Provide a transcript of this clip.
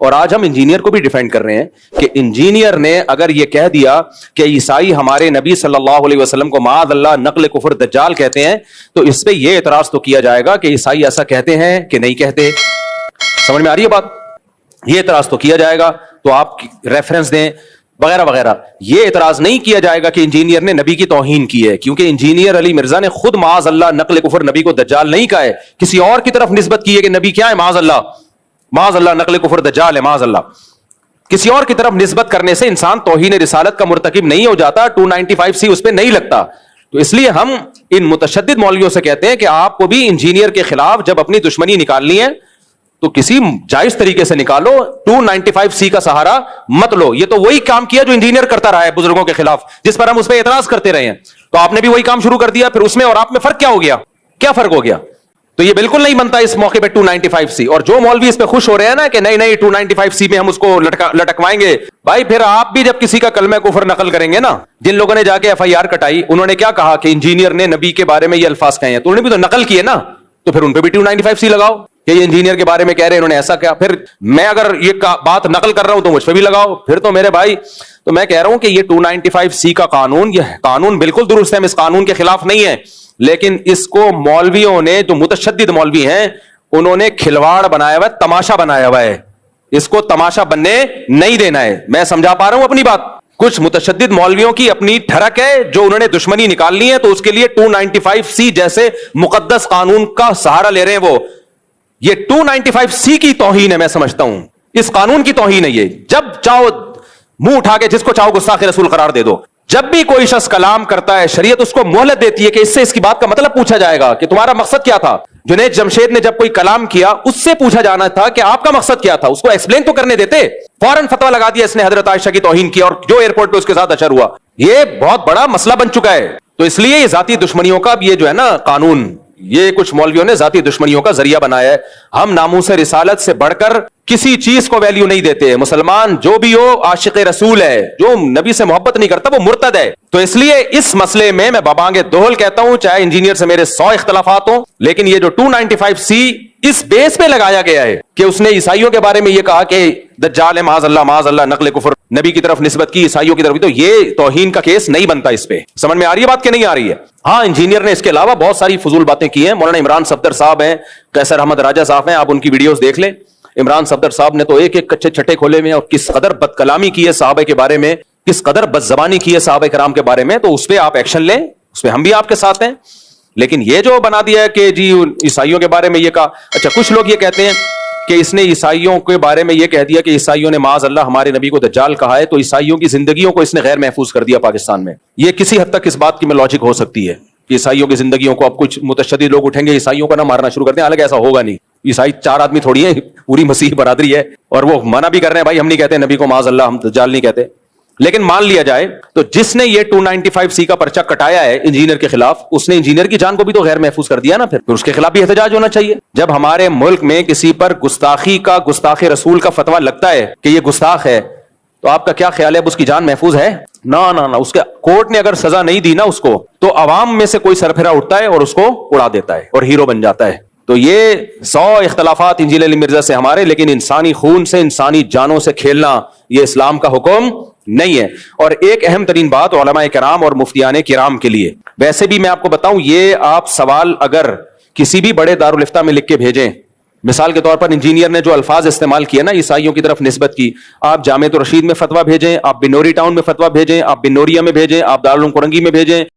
اور آج ہم انجینئر کو بھی ڈیفینڈ کر رہے ہیں کہ انجینئر نے اگر یہ کہہ دیا کہ عیسائی ہمارے نبی صلی اللہ علیہ وسلم کو معاذ اللہ نقل کفر دجال کہتے ہیں, تو اس پہ یہ اعتراض تو کیا جائے گا کہ عیسائی ایسا کہتے ہیں کہ نہیں کہتے. سمجھ میں آ رہی ہے بات؟ یہ اعتراض تو کیا جائے گا, تو آپ ریفرنس دیں وغیرہ وغیرہ. یہ اعتراض نہیں کیا جائے گا کہ انجینئر نے نبی کی توہین کی ہے, کیونکہ انجینئر علی مرزا نے خود معاذ اللہ نقل کفر نبی کو دجال نہیں کہا ہے, کسی اور کی طرف نسبت کی ہے کہ نبی کیا ہے, معاذ اللہ نقل کفر دجال ہے, معاذ اللہ. کسی اور کی طرف نسبت کرنے سے انسان توہین رسالت کا مرتکب نہیں ہو جاتا, 295C اس پہ نہیں لگتا. تو اس لیے ہم ان متشدد مولویوں سے کہتے ہیں کہ آپ کو بھی انجینئر کے خلاف جب اپنی دشمنی نکالنی ہے تو کسی جائز طریقے سے نکالو, 295C کا سہارا مت لو. یہ تو وہی کام کیا جو انجینئر کرتا رہا ہے بزرگوں کے خلاف, جس پر ہم اس پہ اعتراض کرتے رہے ہیں. تو آپ نے بھی وہی کام شروع کر دیا, پھر اس میں اور آپ میں فرق کیا ہو گیا؟ کیا فرق ہو گیا؟ تو یہ بالکل نہیں بنتا اس موقع پہ 295C. اور جو مولوی اس پہ خوش ہو رہے ہیں نا کہ نہیں 295C میں ہم اس کو لٹکوائیں گے, بھائی پھر آپ بھی جب کسی کا کلمہ کفر نقل کریں گے نا, جن لوگوں نے جا کے FIR کٹائی انہوں نے کیا کہا کہ انجینئر نے نبی کے بارے میں یہ الفاظ کہے ہیں, تو انہوں نے بھی تو نقل کیے نا, تو پھر ان پہ بھی 295C لگاؤ کہ یہ انجینئر کے بارے میں کہہ رہے ہیں انہوں نے ایسا کیا. پھر میں اگر یہ بات نقل کر رہا ہوں تو مجھ پہ بھی لگاؤ. پھر تو میرے بھائی, تو میں کہہ رہا ہوں کہ یہ 295C کا قانون, یہ قانون بالکل درست ہے, ہم اس قانون کے خلاف نہیں ہے, لیکن اس کو مولویوں نے, جو متشدد مولوی ہیں, انہوں نے کھلواڑ بنایا ہوا ہے, تماشا بنایا ہوا ہے. اس کو تماشا بننے نہیں دینا ہے. میں سمجھا پا رہا ہوں اپنی بات؟ کچھ متشدد مولویوں کی اپنی ٹھڑک ہے جو انہوں نے دشمنی نکالنی ہے, تو اس کے لیے 295C جیسے مقدس قانون کا سہارا لے رہے ہیں. وہ یہ 295C کی توہین ہے, میں سمجھتا ہوں اس قانون کی توہین ہے یہ. جب چاہو منہ اٹھا کے جس کو چاہو گستاخ رسول قرار دے دو. جب بھی کوئی شخص کلام کرتا ہے شریعت اس کو مہلت دیتی ہے کہ اس سے اس کی بات کا مطلب پوچھا جائے گا کہ تمہارا مقصد کیا تھا. جنید جمشید نے جب کوئی کلام کیا اس سے پوچھا جانا تھا کہ آپ کا مقصد کیا تھا, اس کو ایکسپلین تو کرنے دیتے. فوراً فتویٰ لگا دیا اس نے حضرت عائشہ کی توہین کی, اور جو ایئرپورٹ پہ اس کے ساتھ اشر ہوا, یہ بہت بڑا مسئلہ بن چکا ہے. تو اس لیے یہ ذاتی دشمنیوں کا یہ جو ہے نا قانون, یہ کچھ مولویوں نے ذاتی دشمنیوں کا ذریعہ بنایا ہے. ہم ناموس رسالت سے بڑھ کر کسی چیز کو ویلیو نہیں دیتے. مسلمان جو بھی ہو عاشق رسول ہے, جو نبی سے محبت نہیں کرتا وہ مرتد ہے. تو اس لیے اس مسئلے میں بابانگ دوہل کہتا ہوں, چاہے انجینئر سے میرے 100 اختلافات ہوں, لیکن یہ جو 295C اس بیس پہ لگایا گیا ہے کہ اس نے عیسائیوں کے بارے میں یہ کہا کہ دجال ہے, معاذ اللہ نقل کفر نبی کی طرف نسبت کی, عیسائیوں کی طرف, تو یہ توہین کا کیس نہیں بنتا اس پہ. سمجھ میں آ رہی ہے بات کہ نہیں آ رہی ہے؟ ہاں, انجینئر نے اس کے علاوہ بہت ساری فضول باتیں کی ہیں. مولانا عمران صفدر صاحب ہیں, قیصر احمد راجہ صاحب ہیں, آپ ان کی ویڈیوز دیکھ لیں. عمران صفدر صاحب نے تو ایک کچے چھٹے کھولے میں, اور کس قدر بد کلامی کی ہے صحابہ کے بارے میں, کس قدر بد زبانی کی ہے صحابہ کرام کے بارے میں. تو اس پہ آپ ایکشن لیں, اس پہ ہم بھی آپ کے ساتھ ہیں. لیکن یہ جو بنا دیا ہے کہ جی عیسائیوں کے بارے میں یہ کہا, اچھا کچھ لوگ یہ کہتے ہیں کہ اس نے عیسائیوں کے بارے میں یہ کہہ دیا کہ عیسائیوں نے معاذ اللہ ہمارے نبی کو دجال کہا ہے, تو عیسائیوں کی زندگیوں کو اس نے غیر محفوظ کر دیا پاکستان میں. یہ کسی حد تک اس بات کی میں لاجک ہو سکتی ہے کہ عیسائیوں کی زندگیوں کو اب کچھ متشدد لوگ اٹھیں گے, عیسائیوں کو نہ مارنا شروع کر دیں. حالانکہ ایسا ہوگا نہیں, عیسائی 4 آدمی تھوڑی ہیں, پوری مسیح برادری ہے, اور وہ منع بھی کر رہے ہیں بھائی ہم نہیں کہتے نبی کو معاذ اللہ, ہم دجال نہیں کہتے. لیکن مان لیا جائے تو جس نے یہ 295C کا پرچہ کٹایا ہے انجینئر کے خلاف, اس نے انجینئر کی جان کو بھی تو غیر محفوظ کر دیا نا. پھر اس کے خلاف بھی احتجاج ہونا چاہیے. جب ہمارے ملک میں کسی پر گستاخی کا, گستاخ رسول کا فتویٰ لگتا ہے کہ یہ گستاخ ہے, تو آپ کا کیا خیال ہے اب اس کی جان محفوظ ہے؟ نہ اس کے کورٹ نے اگر سزا نہیں دی نا اس کو, تو عوام میں سے کوئی سرپھرا اٹھتا ہے اور اس کو اڑا دیتا ہے اور ہیرو بن جاتا ہے. تو یہ 100 اختلافات انجینئر علی مرزا سے ہمارے, لیکن انسانی خون سے, انسانی جانوں سے کھیلنا یہ اسلام کا حکم نہیں ہے. اور ایک اہم ترین بات علماء کرام اور مفتیان کرام کے لیے, ویسے بھی میں آپ کو بتاؤں, یہ آپ سوال اگر کسی بھی بڑے دارالفتہ میں لکھ کے بھیجیں, مثال کے طور پر انجینئر نے جو الفاظ استعمال کیا نا عیسائیوں کی طرف نسبت کی, آپ جامعۃ الرشید میں فتویٰ بھیجیں, آپ بنوری ٹاؤن میں فتویٰ بھیجیں, آپ بنوریا میں بھیجیں, آپ دارالعلوم کرنگی میں بھیجیں,